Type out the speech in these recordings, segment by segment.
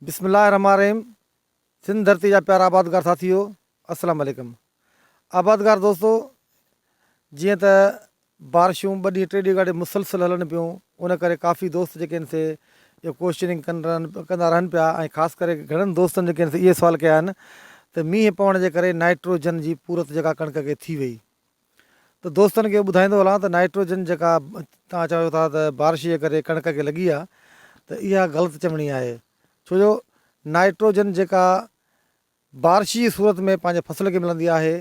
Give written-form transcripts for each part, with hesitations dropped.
बिस्मिल्लाहिर्रहमानिर्रहीम। सिंध धरती जा प्यारा आबादगार साथियो, अस्सलाम वालेकुम। आबादगार दोस्तो, जीअं त बारिशूं 2 ॾींहं 3 ॾींहं गाॾे मुसलसल हलनि पियूं, उन करे काफ़ी दोस्त जेके आहिनि से इहो क्वेश्चनिंग कंदा रहनि पिया। ऐं ख़ासि करे घणनि दोस्तनि जेके आहिनि से इहे सुवाल कया आहिनि त मींहुं पवण जे करे नाइट्रोजन जी पूरत जेका कणिक खे थी वई। त दोस्तनि खे ॿुधाईंदो हलां त नाइट्रोजन जेका तव्हां चयो था त बारिश जे करे कणिक खे लॻी आहे, त इहा ग़लति चवणी आहे। छो जो नाइट्रोजन जेका बारिश जी सूरत में पंहिंजे फसल खे मिलंदी आहे,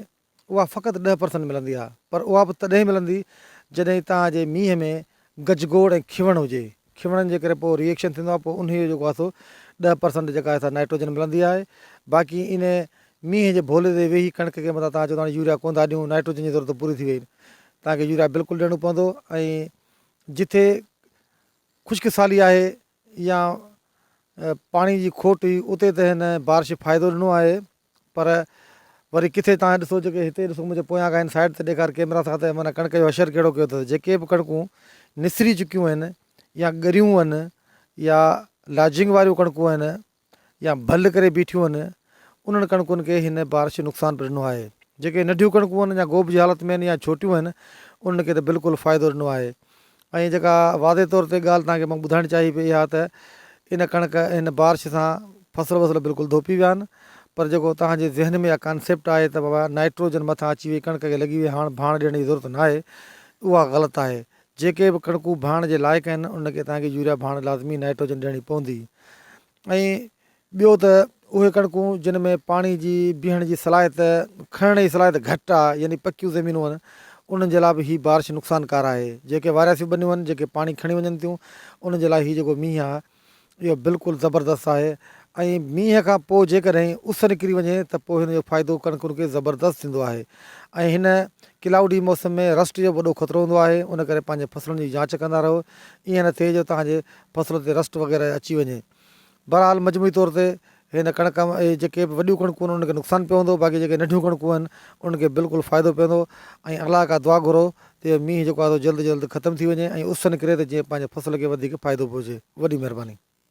उहा फ़क़ति 10% मिलंदी आहे। पर उहा बि तॾहिं मिलंदी जॾहिं तव्हांजे मींहं में गजगोड़ ऐं खिवण हुजे। खिवणनि जे करे पोइ रिएक्शन थींदो आहे, पोइ उन जेको आहे सो 10% जेका आहे नाइट्रोजन मिलंदी आहे। बाक़ी इन मींहं जे भोले ते वेही कणिक खे मतिलबु तव्हां चवंदा यूरिया कोन था ॾियूं, नाइट्रोजन जी ज़रूरत पूरी थी वई, तव्हांखे यूरिया बिल्कुलु ॾियणो पवंदो। ऐं जिथे ख़ुश्क साली आहे या पाणी जी खोट हुई, उते त हिन बारिश फ़ाइदो ॾिनो आहे। पर वरी किथे तव्हां ॾिसो, जेके हिते ॾिसो मुंहिंजे पोयां खां साइड ते ॾेखार कैमरा सां, त माना कणिक जो असरु कहिड़ो कयो अथसि। जेके बि कणिकूं निसिरी चुकियूं आहिनि या ॻरियूं आहिनि या लाजिंग वारियूं कणिकूं आहिनि या भल करे बीठियूं आहिनि, उन्हनि कणिकुनि खे हिन बारिश नुक़सानु ॾिनो आहे। जेके नंढियूं कणिकूं आहिनि या गोभ जी हालति में आहिनि या छोटियूं आहिनि, उन्हनि खे त बिल्कुलु फ़ाइदो ॾिनो आहे। ऐं जेका वादे तौर ते ॻाल्हि तव्हांखे मां ॿुधाइणु चाहियां पई, इहा त इन कणिक हिन बारिश सां फसल वसल बिल्कुलु धोपी विया आहिनि। पर जेको तव्हांजे ज़हन में इहा कॉन्सेप्ट आहे त बाबा नाइट्रोजन मथां अची वई, कणिक खे लॻी वई, हाणे भाण ॾियण जी ज़रूरत न आहे, उहा ग़लति आहे। जेके बि कणिकूं भाण जे लाइक़ु आहिनि, उनखे तव्हांखे यूरिया भाण लाज़मी नाइट्रोजन ॾियणी पवंदी। ऐं ॿियो त उहे कणिकूं जिन में पाणी जी बीहण जी सलाहियत, खणण जी सलाहियत घटि आहे, यानी पकियूं ज़मीनूं आहिनि, उन्हनि जे लाइ बि हीअ बारिश नुक़सानकार आहे। जेके वारियासियूं ॿनियूं आहिनि, जेके पाणी खणी वञनि थियूं, उन्हनि जे लाइ हीअ जेको मींहुं आहे इहो बिल्कुलु ज़बरदस्तु आहे। ऐं मींहं खां पोइ जेकॾहिं उस निकिरी वञे त पोइ हिन जो फ़ाइदो कणिकुनि खे ज़बरदस्तु थींदो आहे। ऐं हिन क्लाउडी मौसम में रस्ट जो वॾो ख़तरो हूंदो आहे, उन करे पंहिंजे फसलुनि जी जांच कंदा रहो, ईअं न थिए जो तव्हांजे फसल ते रस्ट वग़ैरह अची वञे। बहरहाल मजमूई तौर ते हिन कणिक जेके बि वॾियूं कणिकूं आहिनि उनखे नुक़सानु पवंदो, बाक़ी जेके नंढियूं कणिकूं आहिनि उनखे बिल्कुलु फ़ाइदो पवंदो। ऐं अलाह खां दुआ घुरो त मींहुं जेको आहे जल्द जल्द ख़तमु थी वञे ऐं उस निकिरे त जीअं पंहिंजे फसल खे वधीक फ़ाइदो पहुचे। वॾी महिरबानी।